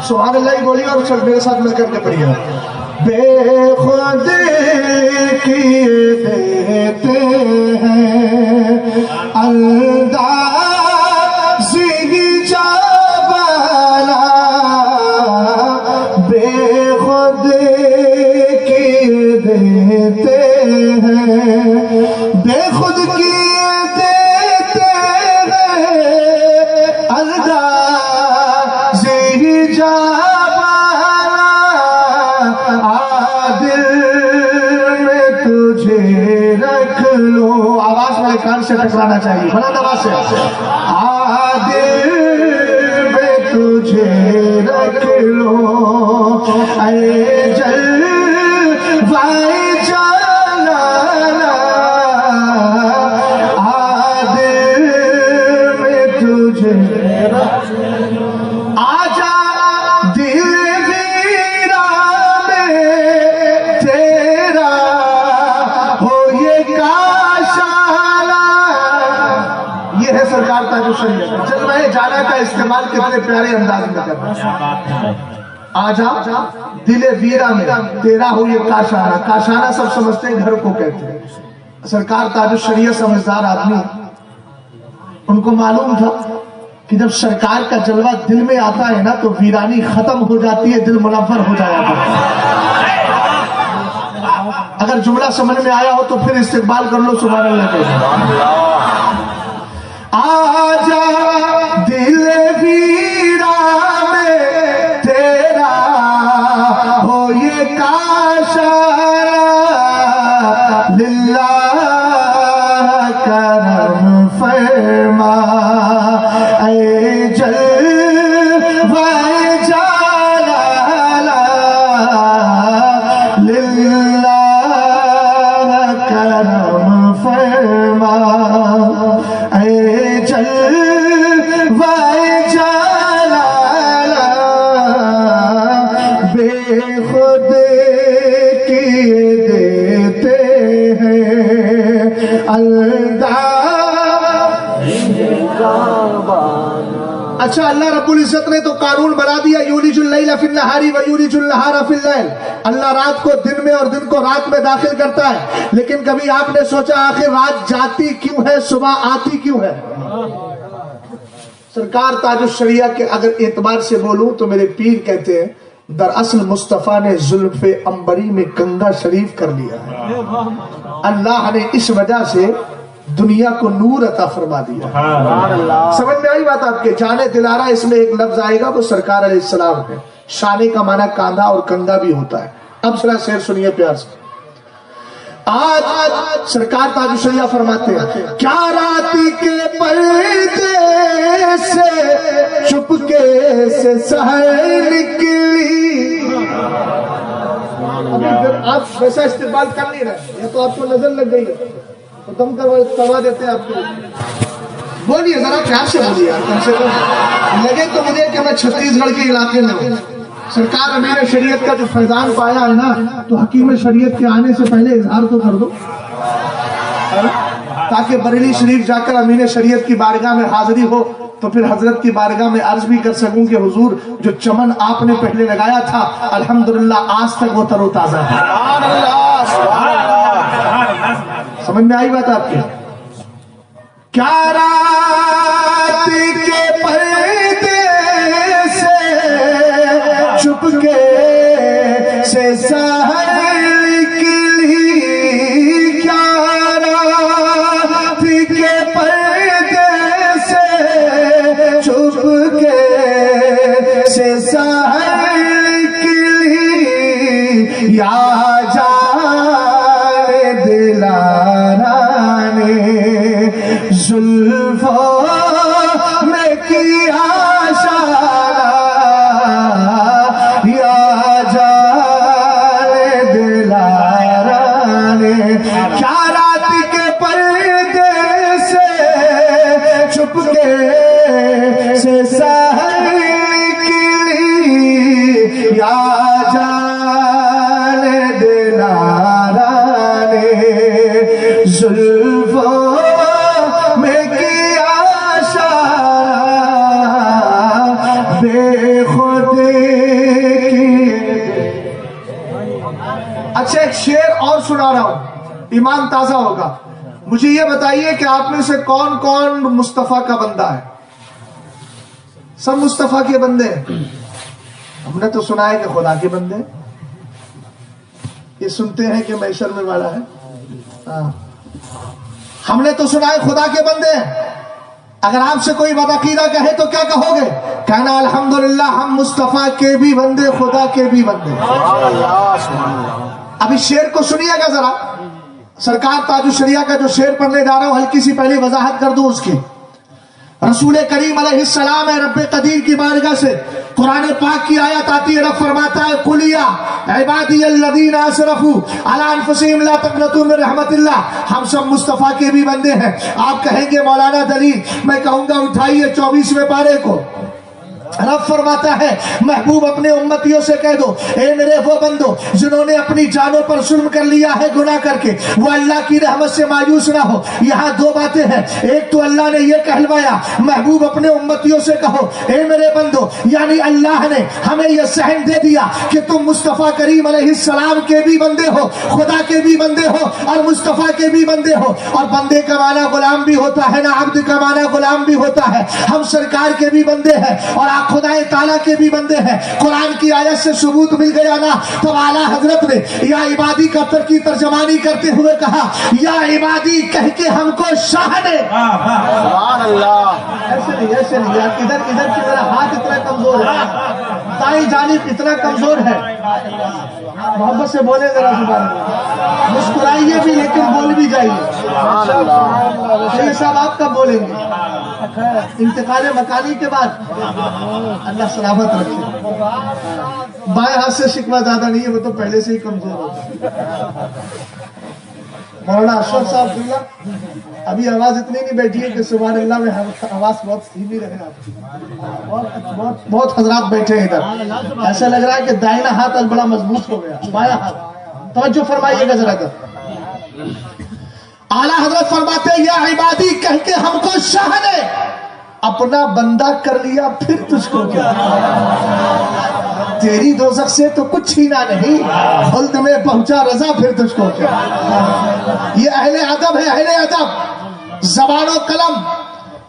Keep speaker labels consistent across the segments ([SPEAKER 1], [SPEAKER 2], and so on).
[SPEAKER 1] سبحان اللہ بولیے اور چل میرے ساتھ مل کر کے پڑھیے. بے خود کیے دیتے ہیں اندازی جابانا، بے خود کیے دیتے ہیں، بے خود کیے دیتے ہیں اندازی جابانا، عادل میں تجھے رکھ لو. آواز والے کان سے ٹکرانا چاہیے، بلند آواز سے. عادل میں تجھے رکھ لو، اے جلوۂ جلالا، عادل میں تجھے رکھ لو. آجا دل ویران میں تیرا ہو یہ کاشانہ. یہ ہے سرکار تاج الشریعت. جلوہ جانا کا استعمال کتنے پیارے انداز میں کرنا. آجا دل ویرا میں تیرا ہو یہ کاشانہ. کاشانہ سب سمجھتے ہیں گھر کو کہتے ہیں. سرکار تاج الشریعت سمجھدار آدمی، ان کو معلوم تھا کہ جب سرکار کا جلوہ دل میں آتا ہے نا تو ویرانی ختم ہو جاتی ہے، دل منور ہو جایا تھا. اگر جملہ سمجھ میں آیا ہو تو پھر استقبال کر لو. سبحان اللہ کہتے ہیں. آجا دل ویرا میں تیرا ہو یہ کاشانہ، للہ کرم فرما، اے جلوہ جلالا، للہ کرم فرما، اے جلوہ جلالا، بے خود کیے دیتے ہیں اچھا اللہ رب العزت نے تو قانون بنا دیا، یولج اللیل فی النہار ویولج النہار فی اللیل. اللہ رات کو دن میں اور دن کو رات میں داخل کرتا ہے، لیکن کبھی آپ نے سوچا آخر رات جاتی کیوں ہے، صبح آتی کیوں ہے؟ سرکار تاج الشریعہ کے اگر اعتبار سے بولوں تو میرے پیر کہتے ہیں دراصل مصطفیٰ نے زلف عنبری میں گنگا شریف کر لیا ہے. اللہ نے اس وجہ سے دنیا کو نور عطا فرما دیا. سمجھ میں آئی بات آپ کے؟ جانے دلارا اس میں ایک لفظ آئے گا وہ سرکار علیہ السلام ہے. شانے کا معنی کاندھا اور کنگا بھی ہوتا ہے. اب ذرا شعر سنیے پیار سے. آج سرکار تاج الشریعہ فرماتے ہیں کیا راتی کے پردے سے چپکے سے سحر نکلی. ابھی آپ ویسا استقبال کر نہیں رہے، یا تو آپ کو نظر لگ گئی ہے تو دم کروا دیتے ہیں آپ کو. بولیے ذرا پیار سے بولیے یار، کم سے کم لگے تو مجھے کہ میں چھتیس گڑھ کے علاقے میں ہوں. سرکار امیر شریعت کا جو فیضان پایا ہے نا تو حکیم شریعت کے آنے سے پہلے اظہار تو کر دو، تاکہ بریلی شریف جا کر امیر شریعت کی بارگاہ میں حاضری ہو تو پھر حضرت کی بارگاہ میں عرض بھی کر سکوں کہ حضور جو چمن آپ نے پہلے لگایا تھا الحمدللہ آج تک وہ تر و تازہ ہے. سمجھ میں آئی بات آپ کی؟ کیا رات کے پردے سے چپکے سے سحر نکلی، کیا رات کے پردے سے چپکے سے سحر نکلی، یا جان دلارا نے زلفوں بے خودی کی۔ اچھا ایک شعر اور سنا رہا ہوں، ایمان تازہ ہوگا۔ مجھے یہ بتائیے کہ آپ میں سے کون کون مصطفیٰ کا بندہ ہے؟ سب مصطفیٰ کے بندے ہیں؟ ہم نے تو سنا ہے کہ خدا کے بندے ہیں، یہ سنتے ہیں کہ محشر میں والا ہے۔ ہاں ہم نے تو سنا ہے خدا کے بندے ہیں۔ اگر آپ سے کوئی بدعقیدہ کہے تو کیا کہو گے؟ کہنا الحمدللہ ہم مصطفیٰ کے بھی بندے، خدا کے بھی بندے۔ اب اس شعر کو سنیے گا ذرا، سرکار تاج الشریعہ کا جو شعر پڑھنے جا رہا ہوں ہلکی سی پہلی وضاحت کر دوں اس کی۔ رسول کریم علیہ السلام ہے، رب قدیر کی بارگاہ سے قرآن پاک کی آیت آتی ہے، رب فرماتا ہے قُلْ يَا عِبَادِيَ الَّذِينَ أَسْرَفُوا عَلَىٰ أَنفُسِهِمْ لَا تَقْنَطُوا مِن رحمت اللہ۔ ہم سب مصطفیٰ کے بھی بندے ہیں۔ آپ کہیں گے مولانا دلیل، میں کہوں گا اٹھائیے 24ویں پارے کو۔ رب فرماتا ہے محبوب اپنے امتیوں سے کہہ دو، اے میرے وہ بندو جنہوں نے اپنی جانوں پر ظلم کر لیا ہے گناہ کر کے، وہ اللہ کی رحمت سے مایوس نہ ہو۔ یہاں دو باتیں ہیں، ایک تو اللہ نے یہ کہلوایا محبوب اپنے امتیوں سے کہو اے میرے بندو، یعنی اللہ نے ہمیں یہ سہن دے دیا کہ تم مصطفیٰ کریم علیہ السلام کے بھی بندے ہو، خدا کے بھی بندے ہو اور مصطفیٰ کے بھی بندے ہو۔ اور بندے کا معنی غلام بھی ہوتا ہے نا، عبد کا معنی غلام بھی ہوتا ہے۔ ہم سرکار کے بھی بندے ہیں اور خدا تعالیٰ کے بھی بندے ہیں۔ قرآن کی آیت سے ثبوت مل گیا نا، تو اعلیٰ حضرت نے یا عبادی کا ترجمانی کرتے ہوئے کہا یا عبادی کہہ کے ہم کو شاہ نے۔ سبحان اللہ۔ ایسے نہیں یار، ادھر کی میرا ہاتھ اتنا کمزور ہے، دائیں جانب اتنا کمزور ہے، محبت سے بولے ذرا زبان میں، مسکرائیے بھی لیکن بول بھی جائیے۔ یہ سب آپ کب بولیں گے؟ انتقال مکانی کے بعد۔ اللہ سلامت رکھے۔ بائیں ہاتھ سے شکوہ زیادہ نہیں ہے، وہ تو پہلے سے ہی کمزور ہوتا ہے۔ مولانا اشرف صاحب دلہ ابھی آواز اتنی نہیں بیٹھی ہے کہ سبحان اللہ میں آواز بہت دھیمی رہے آپ کی۔ بہت حضرات بیٹھے ہیں ادھر، ایسا لگ رہا ہے کہ دائنا ہاتھ اب بڑا مضبوط ہو گیا، بایاں ہاتھ توجہ فرمائیے گا ذرا کر۔ اعلیٰ حضرت فرماتے ہیں یا عبادی کہہ کے ہم کو شاہ نے اپنا بندہ کر لیا، پھر تجھ کو کیا؟ تیری دوزخ سے تو کچھ چھینا نہیں، خلد میں پہنچا رضا، پھر تجھ کو کیا؟ یہ اہل ادب ہے، اہل ادب، زبان و قلم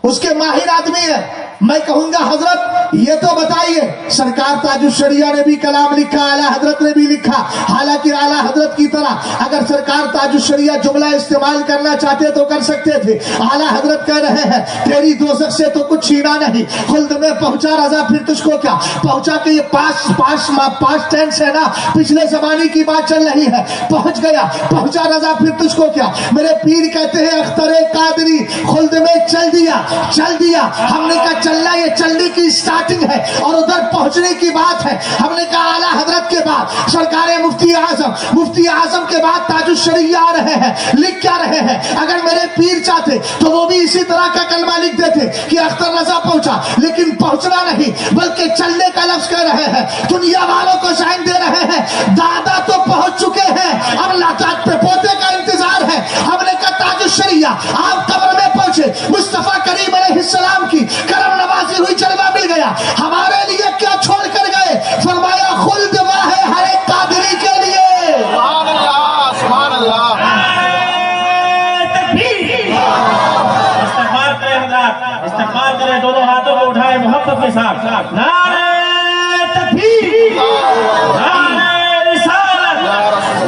[SPEAKER 1] اس کے ماہر آدمی ہے۔ میں کہوں گا حضرت یہ تو بتائیے، سرکار تاج الشریعہ نے بھی کلام لکھا، اعلیٰ حضرت نے بھی لکھا، حالانکہ اعلیٰ حضرت کی طرح اگر سرکار تاج الشریعہ جملہ استعمال کرنا چاہتے تو کر سکتے تھے۔ اعلیٰ حضرت کہہ رہے ہیں تیری دوزخ سے تو کچھ چھینا نہیں، خلد میں پہنچا رضا، پھر تجھ کو کیا؟ پہنچا کہ یہ پاسٹ ٹینس ہے نا، پچھلے زمانے کی بات چل رہی ہے، پہنچ گیا، پہنچا رضا، پھر تجھ کو کیا؟ میرے پیر کہتے ہیں اختر قادری خلد میں چل دیا۔ ہم نے کہا چلنا، یہ چلنے کی سٹارٹنگ ہے اور ادھر پہنچنے کی بات ہے۔ ہم نے کہا اعلیٰ حضرت کے بعد سرکار مفتی اعظم کے بعد تاج الشریعہ آ رہے ہیں، لکھ کیا رہے ہیں؟ اگر میرے پیر چاہتے تو وہ بھی اسی طرح کا کلمہ لکھ دیتے کہ اختر رضا پہنچا، لیکن پہنچنا نہیں بلکہ چلنے کا لفظ کہہ رہے ہیں۔ دنیا والوں کو سائن دے رہے ہیں دادا تو پہنچ چکے ہیں، اب لاچات پہ پوتے کا انتظار ہے۔ ہم نے کہا تاج الشریعہ آپ قبر میں پہنچے، مصطفیٰ کریم علیہ السلام کی کرم نوازی ہوئی جلوہ مل گیا، ہمارے لیے کیا چھوڑ کر گئے؟ فرمایا خلد واہ ہے ہر ایک قادری کے لیے۔ سبحان اللہ، سبحان اللہ۔
[SPEAKER 2] استغفار کرے حضرات، استغفار کرے، دونوں ہاتھوں کو اٹھائے محبت کے ساتھ، نعرہ تکبیر، نعرہ رسالت،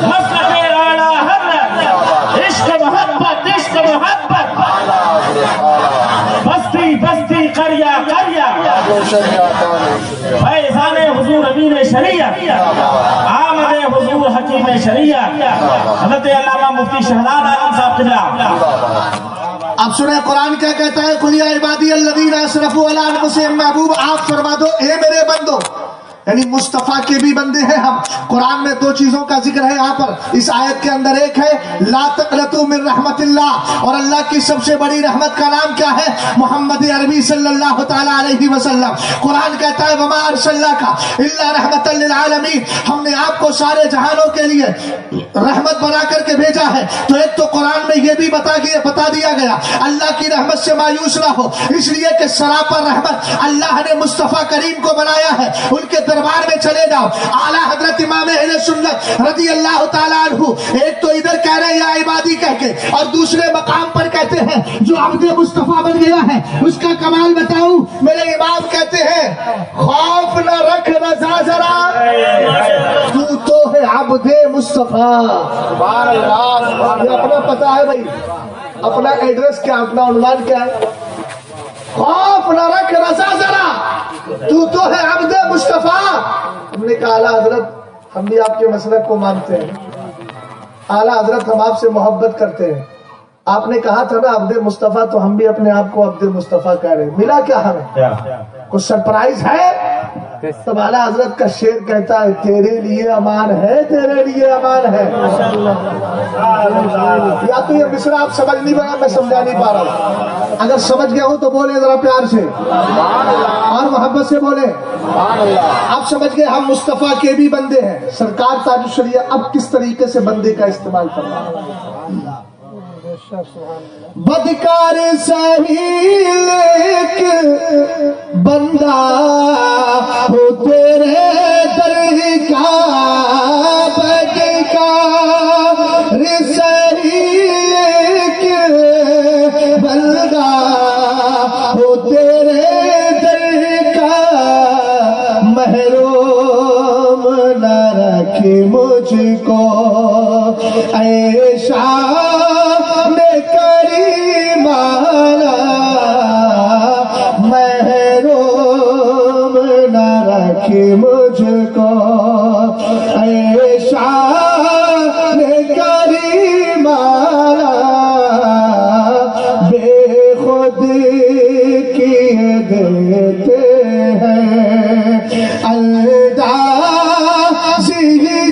[SPEAKER 2] مسلک اعلیٰ حضرت، عشق محبت، عشق محبت، بستی بستی قریہ قریہ، فیضان حضور امین شریعت، آمد حضور حکیم شریعت، حضرت علامہ مفتی شہزاد عالم صاحب قبلہ۔
[SPEAKER 1] اب سنیں قرآن کیا کہتا ہے، قُلْ يَا عِبَادِيَ الَّذِينَ أَسْرَفُوا عَلَىٰ أَنفُسِهِمْ، محبوب آپ فرما دو اے میرے بندو، یعنی مصطفیٰ کے بھی بندے ہیں ہم۔ قرآن میں دو چیزوں کا ذکر ہے یہاں پر اس آیت کے اندر، ایک ہے لا تقنطوا من رحمت اللہ، اور اللہ کی سب سے بڑی رحمت کا نام کیا ہے؟ محمد عربی صلی اللہ تعالی علیہ وسلم۔ قرآن کہتا ہے وما ارسلناک الا رحمتا للعالمین، ہم نے آپ کو سارے جہانوں کے لیے رحمت بنا کر کے بھیجا ہے، تو ایک تو قرآن میں یہ بھی بتا دیا گیا اللہ کی رحمت سے مایوس نہ ہو، اس لیے کہ سراپر رحمت اللہ نے مصطفیٰ کریم کو بنایا ہے، ان کے دربار میں چلے جاؤ۔ اعلیٰ حضرت امام اہل سنت رضی اللہ تعالیٰ عنہ ایک تو ادھر کہہ رہے ہیں یا عبادی کہہ کے، اور دوسرے مقام پر کہتے ہیں جو عبد مصطفیٰ بن گیا ہے اس کا کمال بتاؤں۔ میرے امام کہتے ہیں خوف نہ رکھ رضا ذرا، تو ہے عبد مصطفیٰ۔ یہ اپنا پتہ ہے بھائی، اپنا ایڈریس کیا، اپنا عنوان کیا ہے؟ خوف نہ رکھ رضا ذرا، تو ہے عبد مصطفیٰ۔ ہم نے کہا اعلیٰ حضرت ہم بھی آپ کے مسلک کو مانتے ہیں، اعلیٰ حضرت ہم آپ سے محبت کرتے ہیں، آپ نے کہا تھا نا عبد مصطفیٰ، تو ہم بھی اپنے آپ کو عبد مصطفیٰ کہہ رہے ہیں، ملا کیا ہمیں؟ کچھ سرپرائز ہے؟ تب اعلیٰ حضرت کا شعر کہتا ہے تیرے لیے امان ہے، تیرے لیے امان ہے۔ یا تو یہ مصرع آپ سمجھ نہیں پایا، میں سمجھا نہیں پا رہا ہوں، اگر سمجھ گیا ہو تو بولے ذرا پیار سے اور محبت سے بولے۔ آپ سمجھ گئے ہم مصطفیٰ کے بھی بندے ہیں۔ سرکار تاج الشریعہ اب کس طریقے سے بندے کا استعمال کرنا ہے؟ بدکار سہی لیکن بندہ ہو تیرے در کا، بدکار سہی لیکن بندہ ہو تیرے در کا، محروم نہ رکھ مجھ کو اے شام کریمانہ، محروم نہ رکھ مجھ کو